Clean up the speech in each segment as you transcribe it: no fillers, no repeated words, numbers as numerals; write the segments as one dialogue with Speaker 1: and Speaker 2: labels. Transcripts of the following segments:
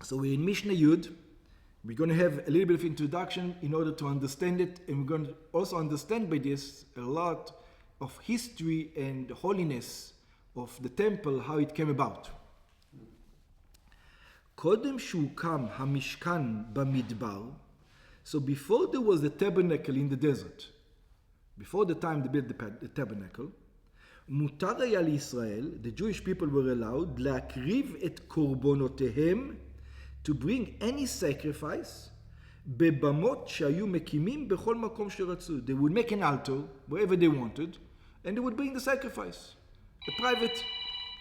Speaker 1: So we're in Mishnah Yud. We're going to have a little bit of introduction in order to understand it, and we're going to also understand by this a lot of history and holiness of the temple, how it came about. קודם שהוקם המשכן במדבר, so before there was the tabernacle in the desert, before the time they built the tabernacle, מותר היה לישראל, the Jewish people were allowed, להקריב את קורבנותיהם, to bring any sacrifice, בבמות שהיו מקימים בכל מקום שרצו. They would make an altar wherever they wanted, and they would bring the sacrifice.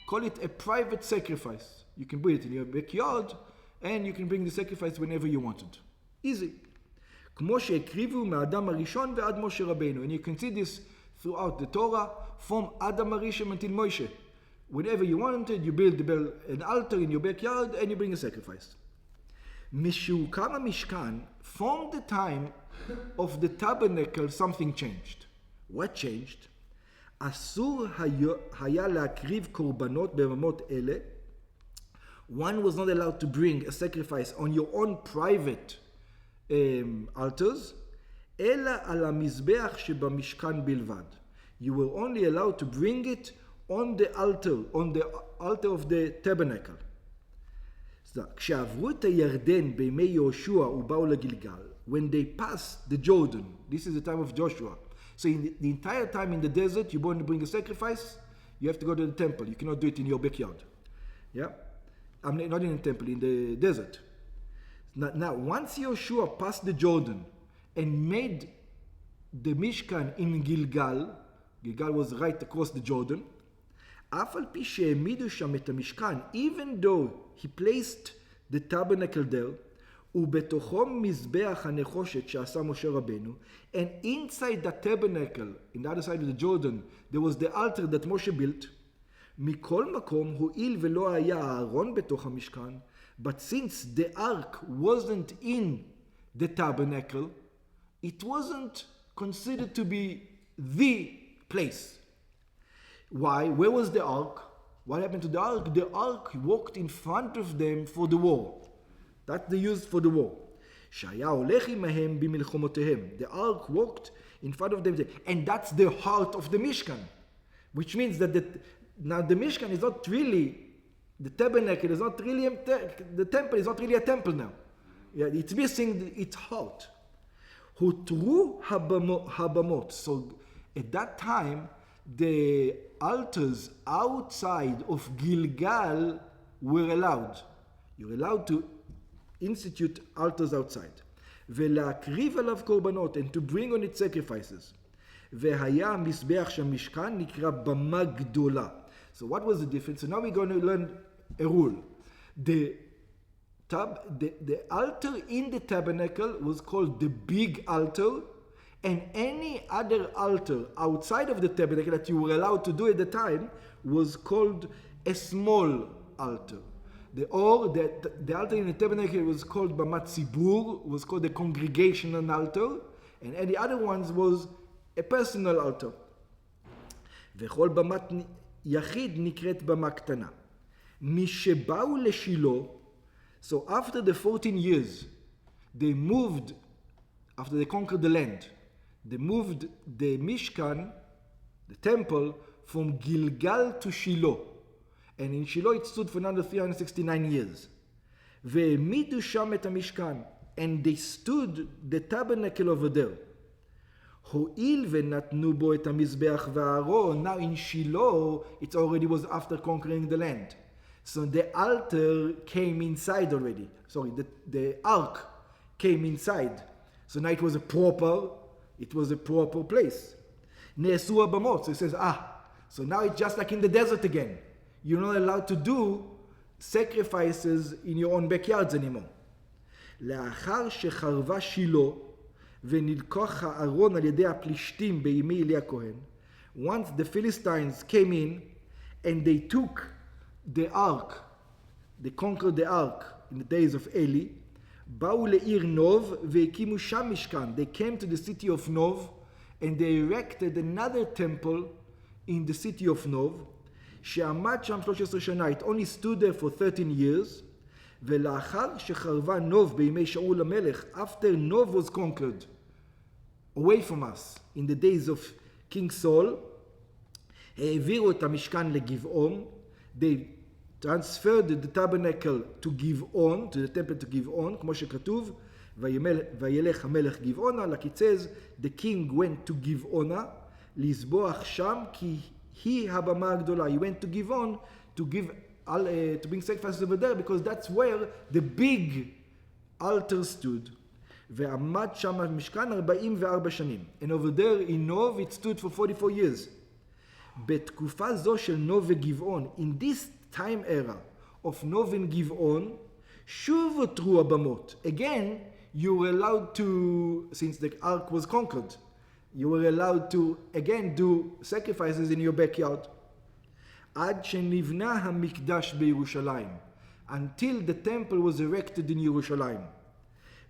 Speaker 1: Call it a private sacrifice. You can bring it in your backyard, and you can bring the sacrifice whenever you wanted. Easy. כמו שהקריבו מהאדם הראשון ועד משה רבינו. And you can see this throughout the Torah, from Adam HaRishon until Moshe. Whenever you wanted, you build an altar in your backyard, and you bring a sacrifice. משהוקם המשכן, from the time of the tabernacle, something changed. What changed? אסור היה להקריב קורבנות בממות אלה. One was not allowed to bring a sacrifice on your own private altars, אלא על המזבח שבמשכן בלבד. You were only allowed to bring it on the altar of the tabernacle. כשעברו את הירדן בימי יהושע ובאו לגילגל, when they passed the Jordan, this is the time of Joshua. So in the entire time in the desert, you want to bring a sacrifice, you have to go to the temple. You cannot do it in your backyard. Yeah? Not in the temple, in the desert. Now, once Yeshua passed the Jordan and made the Mishkan in Gilgal, Gilgal was right across the Jordan, אף על פי שהעמידו שם את המשכן, even though he placed the tabernacle there, ובתוכו מזבח הנחושת שעשה משה רבנו, and inside the tabernacle, in the other side of the Jordan, there was the altar that Moshe built, מכל מקום, הואיל ולא היה הארון בתוך המשכן, but since the ark wasn't in the tabernacle, it wasn't considered to be the place. Why? Where was the ark? What happened to the ark? The ark walked in front of them for the war. That they used for the war. שהיה הולך עמהם במלחמותיהם. The ark walked in front of them. And that's the heart of the Mishkan. Which means that now the Mishkan is not really, the tabernacle is not really, the temple is not really a temple now. Yeah, it's missing its heart. הותרו הבמות. So at that time, the altars outside of Gilgal were allowed. You're allowed to institute altars outside. ולהקריב עליו קורבנות, and to bring on it sacrifices. והיה המזבח של המשכן נקרא במה גדולה. So what was the difference? So now we're going to learn a rule. The altar in the tabernacle was called the big altar, and any other altar outside of the tabernacle that you were allowed to do at the time was called a small altar. The altar in the tabernacle was called Bamat Tzibur, was called the congregational altar, and any other ones was a personal altar. וכל במת יחיד נקראת במה קטנה. משבאו לשילה, so after the 14 years, they moved, after they conquered the land, they moved the Mishkan, the temple, from Gilgal to Shiloh. And in Shiloh it stood for another 369 years. והעמידו שם את המשכן, and they stood the tabernacle over there. הואיל ונתנו בו את המזבח והארון, now in Shiloh it already was after conquering the land. So the altar came inside already. Sorry, the ark came inside. So now it was a proper place. נעשו הבמות. So it says, so now it's just like in the desert again. You're not allowed to do sacrifices in your own backyards anymore. לאחר שחרבה שילה ונלקח הארון על ידי הפלישתים בימי אלי הכהן, once the Philistines came in and they took the ark, they conquered the ark in the days of Eli, באו לעיר נוב והקימו שם משכן. They came to the city of Nov and they erected another temple in the city of Nov, שעמד שם 13 שנה. It only stood there for 13 years. ולאחר שחרבה נוב בימי שאול המלך, after Nov was conquered, away from us, in the days of King Saul, העבירו את המשכן לגבעון, they transferred the tabernacle to גבעון, to the temple to גבעון, כמו שכתוב, וילך המלך גבעונה, like it says, the king went to גבעונה, לזבוח שם, כי היא הבמה הגדולה. He went to גבעון to bring sacrifices over there, because that's where the big altar stood. ועמד שם המשכן 44 שנים. And over there in Nov it stood for 44 years. בתקופה זו של נוב וגבעון, in this time era of נוב and גבעון, שוב הותרו הבמות. Again, you were allowed to, since the ark was conquered, you were allowed to again do sacrifices in your backyard. עד שנבנה המקדש בירושלים, until the temple was erected in ירושלים.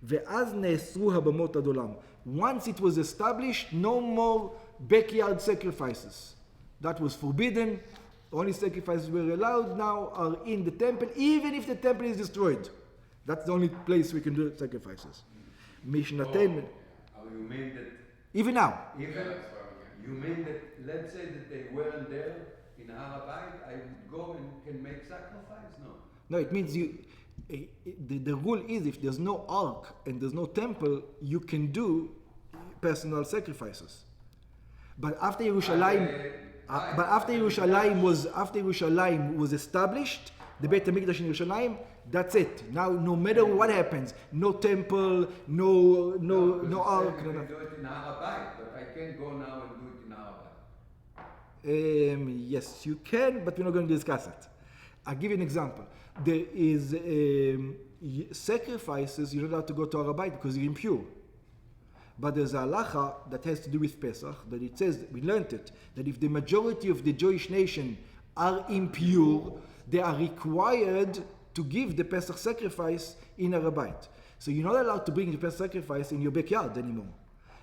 Speaker 1: ואז נאסרו הבמות עד עולם. Once it was established, no more backyard sacrifices. That was forbidden. Only sacrifices were allowed now are in the temple, even if the temple is destroyed. That's the only place we can do sacrifices. Mishnah 10.
Speaker 2: You mean that
Speaker 1: even now.
Speaker 2: You mean that, let's say that they weren't there in Rabbi, I would go and can make sacrifice? No.
Speaker 1: No, it means the rule is if there's no ark and there's no temple, you can do personal sacrifices. But after Yerushalayim was established, the Beit HaMikdash in Yerushalayim, that's it. Now, no matter what happens, no temple, no ark.
Speaker 2: You can do it in Rabbi, but I can't go now and do it in Rabbi.
Speaker 1: Yes, you can, but we're not going to discuss it. I'll give you an example. There is sacrifices you're not allowed to go to Rabbi because you're impure. But there's a halacha that has to do with Pesach, that it says, we learned it, that if the majority of the Jewish nation are impure, they are required to give the Pesach sacrifice in a Rabbite. So you're not allowed to bring the Pesach sacrifice in your backyard anymore.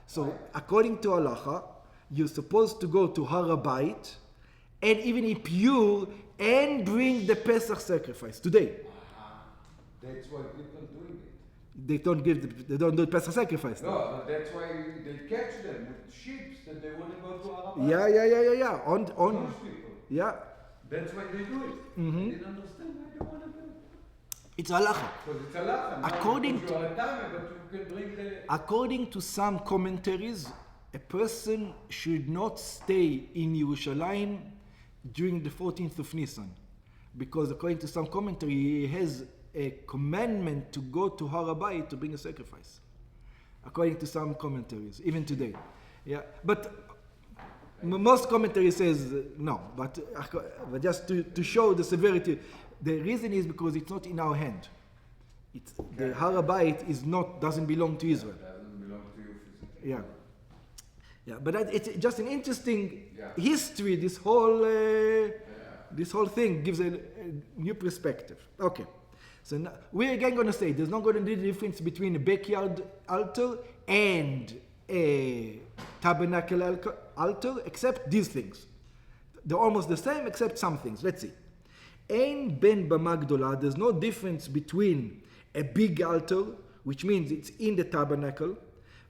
Speaker 1: So according to halacha, you're supposed to go to Harabait and even impure and bring the Pesach sacrifice today.
Speaker 2: That's why people doing it.
Speaker 1: They don't do the Pesach sacrifice.
Speaker 2: No, but that's why they catch them with sheep that they want to go to Harabait.
Speaker 1: Yeah. On
Speaker 2: Those people.
Speaker 1: Yeah.
Speaker 2: That's why they do it.
Speaker 1: Mm-hmm.
Speaker 2: They didn't understand why they want to do it.
Speaker 1: It's halacha.
Speaker 2: Because it's halacha.
Speaker 1: According to some commentaries, a person should not stay in Yerushalayim during the 14th of Nisan, because according to some commentary, he has a commandment to go to Harabait to bring a sacrifice. According to some commentaries, even today. Yeah, but most commentary says no. But just to show the severity, the reason is because it's not in our hand. The Harabait doesn't belong to Israel.
Speaker 2: Doesn't belong to you physically.
Speaker 1: Yeah, but it's just an interesting history. This whole thing gives a new perspective. Okay, so now we're again going to say there's not going to be the difference between a backyard altar and a tabernacle altar, except these things. They're almost the same, except some things. Let's see. Ein ben bama gdola. There's no difference between a big altar, which means it's in the tabernacle,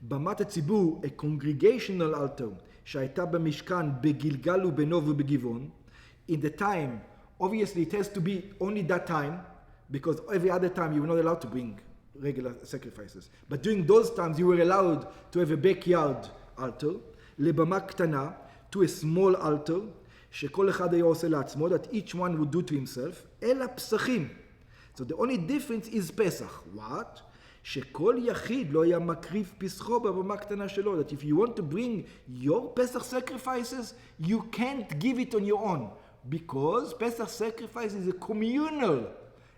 Speaker 1: במת הציבור, a congregational altar, שהייתה במשכן בגלגל ובנוב ובגבעון, in the time, obviously it has to be only that time, because every other time you were not allowed to bring regular sacrifices. But during those times you were allowed to have a backyard altar, לבמה קטנה, to a small altar, שכל אחד היה עושה לעצמו, that each one would do to himself, אלא פסחים. So the only difference is Pesach. What? שכל יחיד לא היה מקריב פסחו בבמה קטנה שלו. That if you want to bring your Pesach sacrifices, you can't give it on your own. Because Pesach sacrifice is a communal.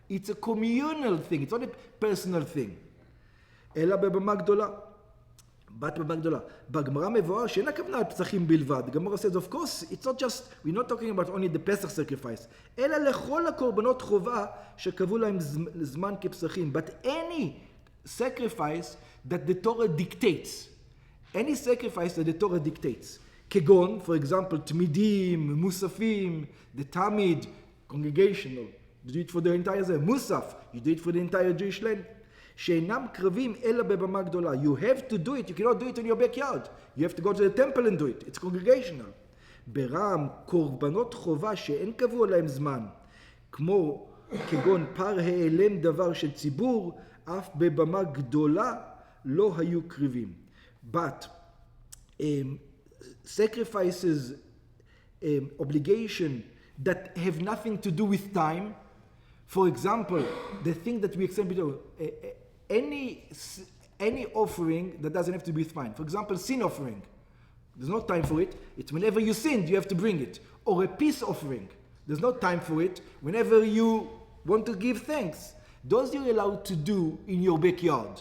Speaker 1: It's a communal thing. It's not a personal thing. אלא בבמה גדולה. בת במה גדולה. בגמרא מבואר שאין הכוונה על פסחים בלבד. גמרא says, of course, it's not just, we're not talking about only the Pesach sacrifice. אלא לכל הקורבנות חובה שקבעו להם זמן כפסחים. But any sacrifice that the Torah dictates. Any sacrifice that the Torah dictates. כגון, for example, תמידים, מוספים, the tamid, congregational, You do it for the entire Musaf. You do it for the entire Jewish land. שאינם קרבים אלא בבמה גדולה. You have to do it. You cannot do it in your backyard. You have to go to the temple and do it. It's congregational. ברם קורבנות חובה שאין קבוע להם זמן, כמו כגון פר העלם דבר של ציבור, אף בבמה גדולה לא היו קריבים. But sacrifices, obligation that have nothing to do with time, for example, the thing that we explained before, any offering that doesn't have to be with time. For example, sin offering. There's no time for it. It's whenever you sinned, you have to bring it. Or a peace offering. There's no time for it. Whenever you want to give thanks. Those you're allowed to do in your backyard.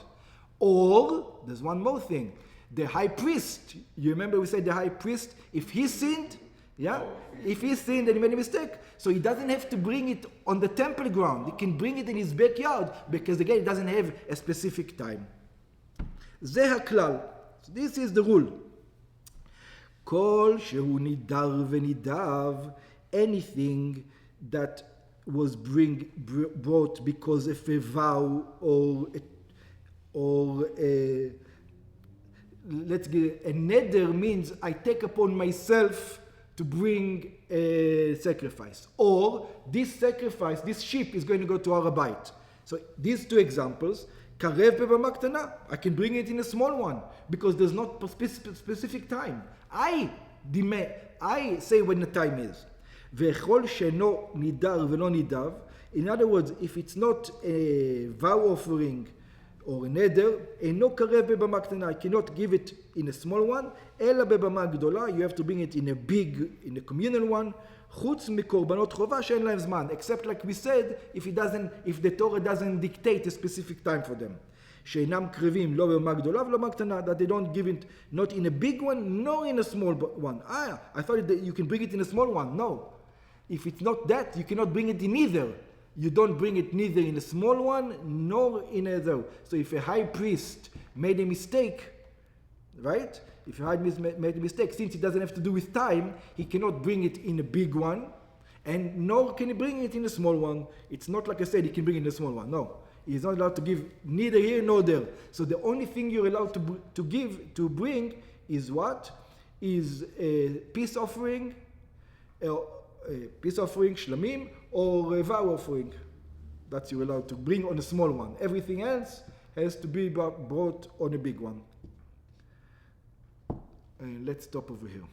Speaker 1: Or, there's one more thing. The high priest. You remember we said the high priest, if he sinned, yeah? If he sinned and he made a mistake, so he doesn't have to bring it on the temple ground. He can bring it in his backyard, because again, it doesn't have a specific time. זה הכלל. So this is the rule. כל שהוא נידר ונידב, anything that was brought because of a vow or let's get a neder means I take upon myself to bring a sacrifice, or this sacrifice, this sheep is going to go to Rabbi. So these two examples, karev bebama ktana, I can bring it in a small one because there's not specific time. I say when the time is. Vechol sheno nidar velo nidav. In other words, if it's not a vow offering or a neder, אינו קרב בבמה קטנה, I cannot give it in a small one, אלא בבמה גדולה, you have to bring it in a communal one, חוץ מקורבנות חובה שאין להם זמן, except like we said, if the Torah doesn't dictate a specific time for them. שאינם קרבים לא בבמה גדולה ולא בבמה קטנה, that they don't give it not in a big one, nor in a small one. I thought that you can bring it in a small one. No. If it's not that, you cannot bring it in either. You don't bring it neither in a small one nor in a other. So if a high priest made a mistake, right? If a high priest made a mistake, since it doesn't have to do with time, he cannot bring it in a big one, and nor can he bring it in a small one. It's not like I said, he can bring it in a small one. No, he's not allowed to give neither here nor there. So the only thing you're allowed to bring is what? Is a peace offering, shlamim, or a vow offering. That you're allowed to bring on a small one. Everything else has to be brought on a big one. Let's stop over here.